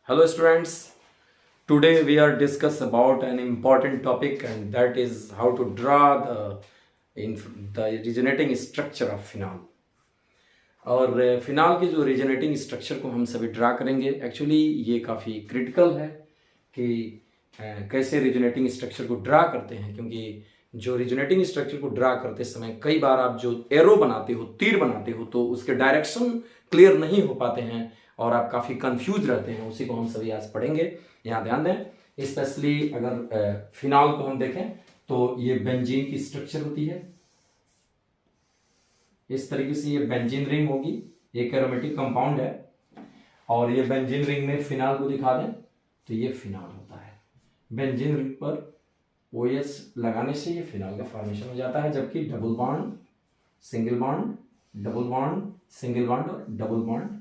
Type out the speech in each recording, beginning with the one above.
Hello students, today we are discuss about an important topic and that is how to draw the resonating structure of phenol. और phenol के जो resonating structure को हम सभी draw करेंगे। Actually ये काफ़ी क्रिटिकल है कि कैसे रिजोनेटिंग स्ट्रक्चर को ड्रा करते हैं, क्योंकि जो रिजोनेटिंग स्ट्रक्चर को ड्रा करते समय कई बार आप जो एरो बनाते हो, तीर बनाते हो, तो उसके डायरेक्शन क्लियर नहीं हो पाते हैं और आप काफ़ी कंफ्यूज रहते हैं। उसी को हम सभी आज पढ़ेंगे। यहाँ ध्यान दें, स्पेशली अगर फिनाल को हम देखें तो ये बेंजीन की स्ट्रक्चर होती है। इस तरीके से ये बेंजीन रिंग होगी, एक एरोमेटिक कंपाउंड है और ये बेंजीन रिंग में फिनाल को दिखा दें तो ये फिनाल होता है। बेंजीन रिंग पर OH लगाने से ये फिनाल का फॉर्मेशन हो जाता है, जबकि double bond, single bond, double bond, single bond और डबल बॉन्ड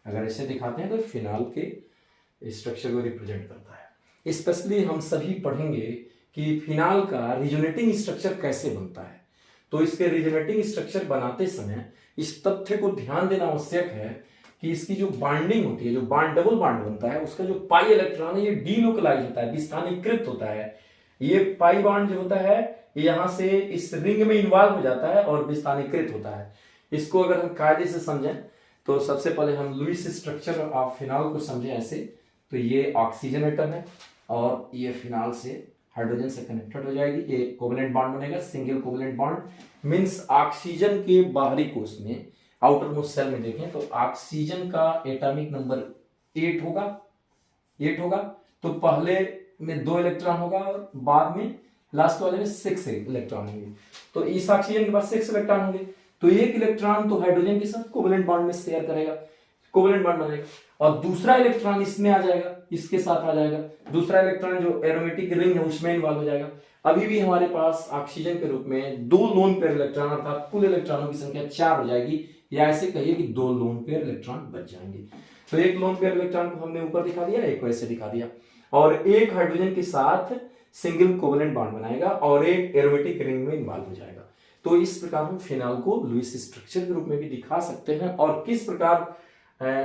अगर ऐसे दिखाते हैं तो फिनाल के स्ट्रक्चर को रिप्रेजेंट करता है। स्पेशली हम सभी पढ़ेंगे कि फिनाल का रिजोनेटिंग स्ट्रक्चर कैसे बनता है। तो इसके रिजोनेटिंग स्ट्रक्चर बनाते समय इस तथ्य को ध्यान देना आवश्यक है कि इसकी जो बॉन्डिंग होती है, जो बॉन्ड डबल बॉन्ड बनता है, उसका जो पाई इलेक्ट्रॉन है ये डीलोकलाइज होता है, विस्थानीकृत होता है। ये पाई बॉन्ड जो होता है यहां से इस रिंग में इन्वॉल्व हो जाता है और विस्थानीकृत होता है। इसको अगर हम कायदे से समझें तो सबसे पहले हम लुईस स्ट्रक्चर ऑफ फिनाल को समझें ऐसे। तो ये ऑक्सीजन एटम है और ये फिनाल से हाइड्रोजन से कनेक्टेड हो जाएगी, ये कोवेलेंट बॉन्ड बनेगा, single covalent bond. Means oxygen के बाहरी कोश में, आउटर मोस्ट सेल में देखें तो ऑक्सीजन का एटॉमिक नंबर 8 होगा। तो पहले में 2 इलेक्ट्रॉन होगा और बाद में लास्ट वाले में 6 इलेक्ट्रॉन होंगे। तो इस ऑक्सीजन के पास 6 इलेक्ट्रॉन होंगे, तो एक इलेक्ट्रॉन तो हाइड्रोजन के साथ कोवेलेंट बॉन्ड में शेयर करेगा, कोवेलेंट बॉन्ड बनेगा, और दूसरा इलेक्ट्रॉन इसमें आ जाएगा, इसके साथ आ जाएगा। दूसरा इलेक्ट्रॉन जो एरोमेटिक रिंग है उसमें इन्वॉल्व हो जाएगा। अभी भी हमारे पास ऑक्सीजन के रूप में 2 लोन पेयर इलेक्ट्रॉन अर्थात कुल इलेक्ट्रॉनों की संख्या 4 हो जाएगी, या ऐसे कहिए कि 2 लोन पेयर इलेक्ट्रॉन बच जाएंगे। तो एक लोन पेयर इलेक्ट्रॉन को हमने ऊपर दिखा दिया, एक वैसे दिखा दिया, और एक हाइड्रोजन के साथ सिंगल कोवेलेंट बॉन्ड बनाएगा और एक एरोमेटिक रिंग में इन्वॉल्व हो जाएगा। तो इस प्रकार हम फिनाल को लुईस स्ट्रक्चर के रूप में भी दिखा सकते हैं, और किस प्रकार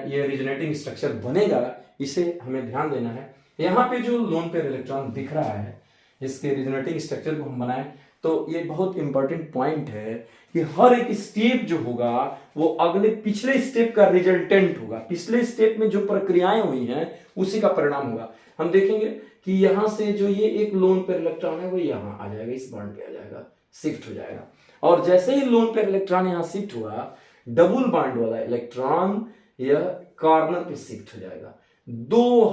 ये रिजोनेटिंग स्ट्रक्चर बनेगा इसे हमें ध्यान देना है। यहाँ पे जो लोन पेयर इलेक्ट्रॉन दिख रहा है, इसके रिजोनेटिंग स्ट्रक्चर को हम बनाएं तो ये बहुत इंपॉर्टेंट पॉइंट है कि हर एक स्टेप जो होगा वो अगले पिछले स्टेप का रिजल्टेंट होगा। पिछले स्टेप में जो प्रक्रियाएं हुई हैं उसी का परिणाम होगा। हम देखेंगे कि यहां से जो ये एक लोन पेयर इलेक्ट्रॉन है वो यहां आ जाएगा, इस बॉन्ड पे आ जाएगा, शिफ्ट हो जाएगा, और जैसे ही लोन पेयर इलेक्ट्रॉन यहां शिफ्ट हुआ, डबल बॉन्ड वाला इलेक्ट्रॉन यह कॉर्नर पे शिफ्ट हो जाएगा।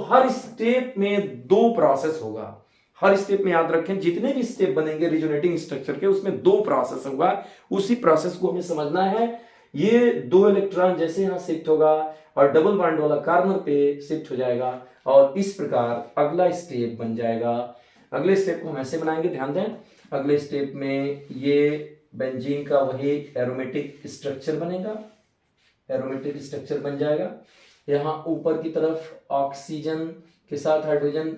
हर स्टेप में 2 प्रोसेस होगा। हर स्टेप में याद रखें, जितने भी स्टेप बनेंगे रिजोनेटिंग स्ट्रक्चर के उसमें 2 प्रोसेस होगा। उसी प्रोसेस को हमें समझना है। ये 2 इलेक्ट्रॉन जैसे यहां शिफ्ट होगा और डबल बॉन्ड वाला कॉर्नर पे शिफ्ट हो जाएगा, और इस प्रकार अगला स्टेप बन जाएगा। अगले स्टेप को हम ऐसे बनाएंगे, ध्यान दें। अगले स्टेप में ये बेंजीन का वही एरोमेटिक स्ट्रक्चर बनेगा, एरोमेटिक स्ट्रक्चर बन जाएगा। यहां ऊपर की तरफ ऑक्सीजन के साथ hydrogen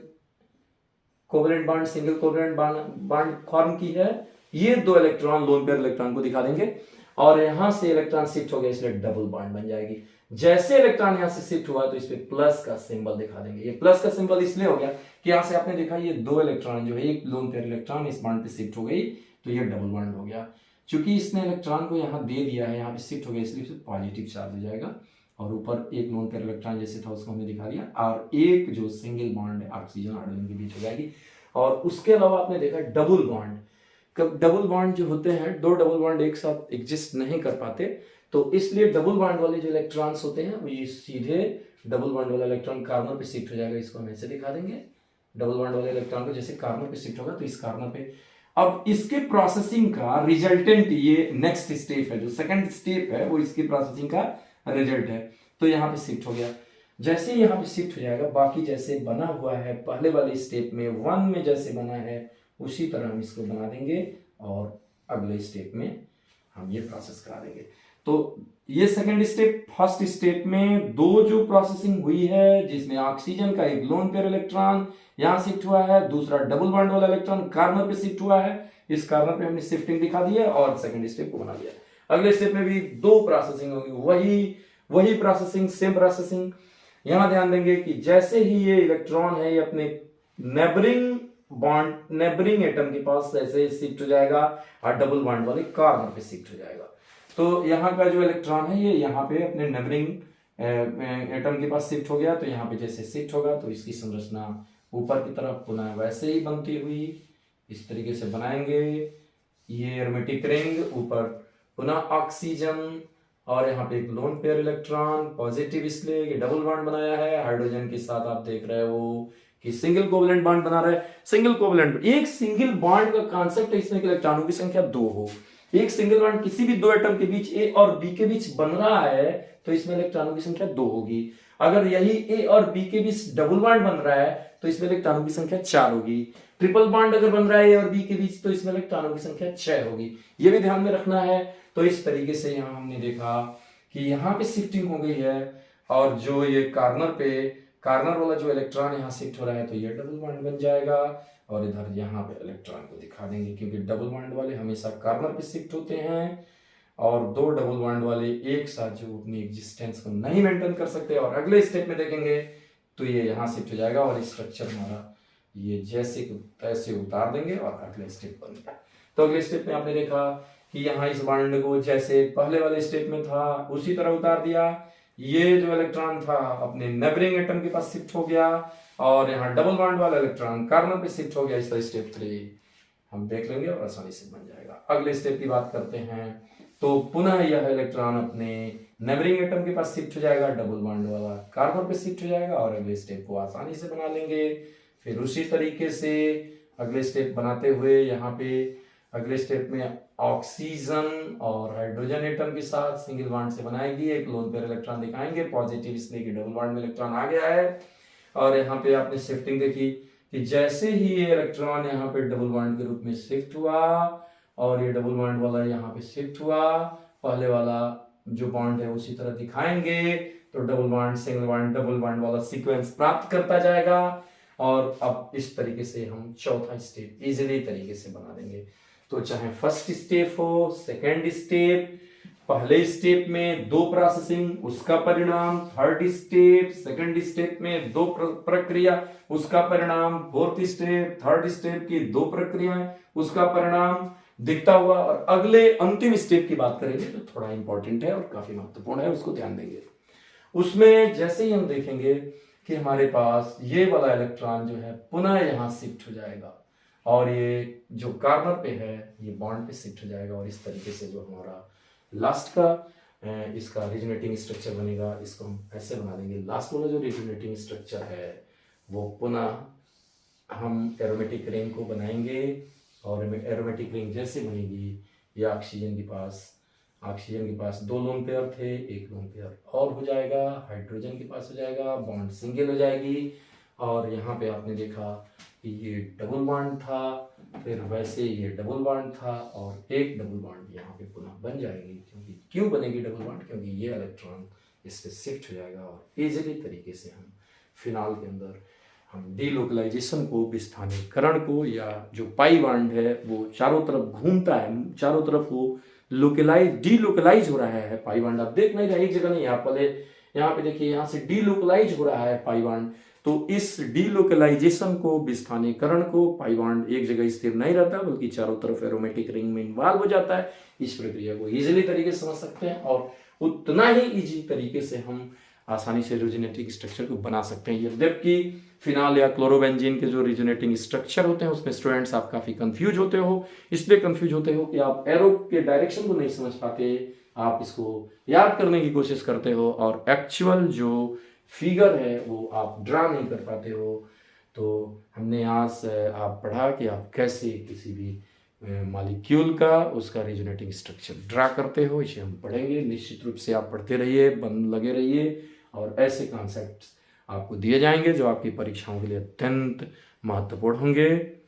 covalent bond, single covalent bond form की है। ये 2 इलेक्ट्रॉन लोन पेयर इलेक्ट्रॉन को दिखा देंगे, और यहां से इलेक्ट्रॉन शिफ्ट हो गया इसलिए डबल बॉन्ड बन जाएगी। जैसे इलेक्ट्रॉन यहां से शिफ्ट हुआ तो इस पे प्लस का सिंबल दिखा देंगे। ये प्लस का सिंबल इसलिए हो गया कि यहां से आपने देखा ये 2 इलेक्ट्रॉन जो है, एक लोन पेयर इलेक्ट्रॉन इस बॉन्ड पे शिफ्ट हो गई तो ये डबल बॉन्ड हो गया। चूंकि इसने इलेक्ट्रॉन को यहां दे दिया है, यहां पे शिफ्ट हो गया, इसलिए पॉजिटिव चार्ज हो जाएगा, और ऊपर एक लोन पेयर इलेक्ट्रॉन जैसे था उसको हमने दिखा दिया, और एक जो सिंगल बॉन्ड है ऑक्सीजन हाइड्रोजन के बीच हो जाएगी। और उसके अलावा आपने देखा डबल बॉन्ड, डबल बॉन्ड जो होते हैं, 2 डबल बॉन्ड एक साथ एग्जिस्ट नहीं कर पाते, तो इसलिए डबल बॉन्ड वाले जो इलेक्ट्रॉन्स होते हैं वो ये सीधे डबल बॉन्ड वाला इलेक्ट्रॉन कॉर्नर पे शिफ्ट हो जाएगा। इसको हम ऐसे दिखा देंगे, डबल बॉन्ड वाले इलेक्ट्रॉन को जैसे कॉर्नर पे शिफ्ट होगा तो इस कॉर्नर पे। अब इसके प्रोसेसिंग का रिजल्टेंट ये नेक्स्ट स्टेप है, जो सेकंड स्टेप है वो इसकी प्रोसेसिंग का रिजल्ट है। तो यहाँ पे शिफ्ट हो गया, जैसे यहाँ पे शिफ्ट हो जाएगा, बाकी जैसे बना हुआ है पहले वाले स्टेप में 1 में जैसे बना है उसी तरह हम इसको बना देंगे, और अगले स्टेप में हम ये प्रोसेस करा देंगे। तो ये सेकंड स्टेप, फर्स्ट स्टेप में 2 जो प्रोसेसिंग हुई है, जिसमें ऑक्सीजन का एक लोन पेयर इलेक्ट्रॉन यहां शिफ्ट हुआ है, दूसरा डबल बॉन्ड वाला इलेक्ट्रॉन कॉर्नर पे शिफ्ट हुआ है, इस कॉर्नर पे हमने शिफ्टिंग दिखा दी है और सेकंड स्टेप को बना दिया। अगले स्टेप में भी 2 प्रोसेसिंग होगी, वही प्रोसेसिंग, सेम प्रोसेसिंग। यहां ध्यान देंगे कि जैसे ही ये इलेक्ट्रॉन है ये अपने नेबरिंग एटम के पास ऐसे शिफ्ट हो जाएगा और डबल बॉन्ड वाले कार्बन पे शिफ्ट हो जाएगा। तो यहाँ का जो इलेक्ट्रॉन है ये यहाँ पे अपने नेबरिंग एटम के पास शिफ्ट हो गया, तो यहाँ पे जैसे शिफ्ट होगा तो इसकी संरचना ऊपर की तरफ पुनः वैसे ही बनती हुई इस तरीके से बनाएंगे। ये एरोमेटिक रिंग, ऊपर पुनः ऑक्सीजन और यहाँ पे एक लोन पेयर इलेक्ट्रॉन पॉजिटिव, इसलिए ये डबल बॉन्ड बनाया है। हाइड्रोजन के साथ आप देख रहे हो कि सिंगल कोवलेंट बॉन्ड बना रहा है। सिंगल कोवलेंट, एक सिंगल बॉन्ड का कांसेप्ट है इसमें कि इलेक्ट्रॉनों की संख्या 2 हो। एक सिंगल बॉन्ड किसी भी दो एटम के बीच ए और बी के बीच बन रहा है तो इसमें इलेक्ट्रॉनों की संख्या 2 होगी। अगर यही ए और बी के बीच डबल बॉन्ड बन रहा है तो इसमें इलेक्ट्रॉनों की संख्या 4 होगी। ट्रिपल बॉन्ड अगर बन रहा है ए और बी के बीच तो इसमें इलेक्ट्रॉनों की संख्या 6 होगी। ये भी ध्यान में रखना है। तो इस तरीके से यहाँ हमने देखा कि यहाँ पे शिफ्टिंग हो गई है और जो ये कार्नर वाला जो इलेक्ट्रॉन यहाँ शिफ्ट हो रहा है तो ये डबल बॉन्ड बन जाएगा। और इधर यहाँ पे इलेक्ट्रॉन को दिखा देंगे क्योंकि डबल बॉन्ड वाले हमेशा कार्नर पे शिफ्ट होते हैं और दो डबल बॉन्ड वाले एक साथ जो अपनी एग्जिस्टेंस को नहीं मेंटेन कर सकते। और अगले स्टेप में देखेंगे तो ये यहाँ शिफ्ट हो जाएगा और स्ट्रक्चर हमारा ये जैसे तैसे उतार देंगे और अगले स्टेप बनेगा। तो अगले स्टेप में आपने देखा कि यहाँ इस बॉन्ड को जैसे पहले वाले स्टेप में था उसी तरह उतार दिया। ये जो इलेक्ट्रॉन था अपने नेबरिंग एटम के पास शिफ्ट हो गया और यहाँ डबल बॉन्ड वाला इलेक्ट्रॉन कार्बन पे शिफ्ट हो गया। इस तरह स्टेप 3 हम देख लेंगे और आसानी से बन जाएगा। अगले स्टेप की बात करते हैं तो पुनः यह इलेक्ट्रॉन अपने नेबरिंग एटम के पास शिफ्ट हो जाएगा, डबल बॉन्ड वाला कार्बन पे शिफ्ट हो जाएगा और अगले स्टेप को आसानी से बना लेंगे। फिर उसी तरीके से अगले स्टेप बनाते हुए यहाँ पे अगले स्टेप में ऑक्सीजन और हाइड्रोजन एटम के साथ सिंगल बॉन्ड से बनाएगी, एक लोन पेयर इलेक्ट्रॉन दिखाएंगे पॉजिटिव इसलिए कि डबल बॉन्ड में इलेक्ट्रॉन आ गया है। और यहाँ पे आपने शिफ्टिंग देखी कि जैसे ही ये इलेक्ट्रॉन यहाँ पे डबल बॉन्ड के रूप में शिफ्ट हुआ और ये डबल बॉन्ड वाला यहाँ पे शिफ्ट हुआ, पहले वाला जो बॉन्ड है उसी तरह दिखाएंगे तो double bond single bond double bond वाला सीक्वेंस प्राप्त करता जाएगा। और अब इस तरीके से हम चौथा स्टेप इजीली तरीके से बना देंगे। तो चाहे फर्स्ट स्टेप हो, सेकेंड स्टेप, पहले स्टेप में 2 प्रोसेसिंग उसका परिणाम, थर्ड स्टेप, सेकेंड स्टेप में 2 प्रक्रिया उसका परिणाम, फोर्थ स्टेप, थर्ड स्टेप की 2 प्रक्रियाएं उसका परिणाम दिखता हुआ। और अगले अंतिम स्टेप की बात करेंगे तो थोड़ा इंपॉर्टेंट है और काफी महत्वपूर्ण है, उसको ध्यान देंगे। उसमें जैसे ही हम देखेंगे कि हमारे पास ये वाला इलेक्ट्रॉन जो है पुनः यहाँ शिफ्ट हो जाएगा और ये जो कार्बन पे है ये बॉन्ड पे शिफ्ट हो जाएगा और इस तरीके से जो हमारा लास्ट का इसका रिजोनेटिंग स्ट्रक्चर बनेगा, इसको हम ऐसे बना देंगे। लास्ट वाला जो रिजोनेटिंग स्ट्रक्चर है वो पुनः हम एरोमेटिक रिंग को बनाएंगे और एरोमेटिक रिंग जैसे बनेगी ये ऑक्सीजन के पास 2 लोन पेयर थे, 1 लोन पेयर और हो जाएगा, हाइड्रोजन के पास हो जाएगा, बॉन्ड सिंगल हो जाएगी। और यहाँ पे आपने देखा कि ये डबल बॉन्ड था, फिर वैसे ये डबल बॉन्ड था और एक डबल बॉन्ड यहाँ पे पुनः बन जाएगी। क्यों बनेगी डबल बॉन्ड? क्योंकि ये इलेक्ट्रॉन इस पे शिफ्ट हो जाएगा और इजीली तरीके से हम फिनाल के अंदर हम डीलोकलाइजेशन को, विस्थानीकरण को, या जो पाई बॉन्ड है वो चारों तरफ घूमता है, चारों तरफ वो डीलोकलाइज हो रहा है पाई बॉन्ड। आप देख नहीं रहे एक जगह नहीं, यहाँ पहले यहाँ पे देखिए यहाँ से डीलोकलाइज हो रहा है पाई बॉन्ड। तो इस डीलोकलाइजेशन को, विस्थानीकरण को, पाई बॉन्ड एक जगह स्थिर नहीं रहता बल्कि चारों तरफ एरोमेटिक रिंग में इन्वॉल्व हो जाता है। इस प्रक्रिया को इजीली तरीके से समझ सकते हैं और उतना ही इजी तरीके से हम आसानी से रिजोनेटिंग स्ट्रक्चर को बना सकते हैं। जबकि फिनाल या क्लोरोबेंजीन के जो रिजोनेटिंग स्ट्रक्चर होते हैं उसमें स्टूडेंट्स आप काफी कंफ्यूज होते हो, इसलिए कंफ्यूज होते हो कि आप एरो के डायरेक्शन को नहीं समझ पाते, आप इसको याद करने की कोशिश करते हो और एक्चुअल जो फिगर है वो आप ड्रा नहीं कर पाते हो। तो हमने आज आप पढ़ा कि आप कैसे किसी भी मॉलिक्यूल का उसका रिजोनेटिंग स्ट्रक्चर ड्रा करते हो, इसे हम पढ़ेंगे। निश्चित रूप से आप पढ़ते रहिए, बंद लगे रहिए और ऐसे कॉन्सेप्ट्स आपको दिए जाएंगे जो आपकी परीक्षाओं के लिए अत्यंत महत्वपूर्ण होंगे।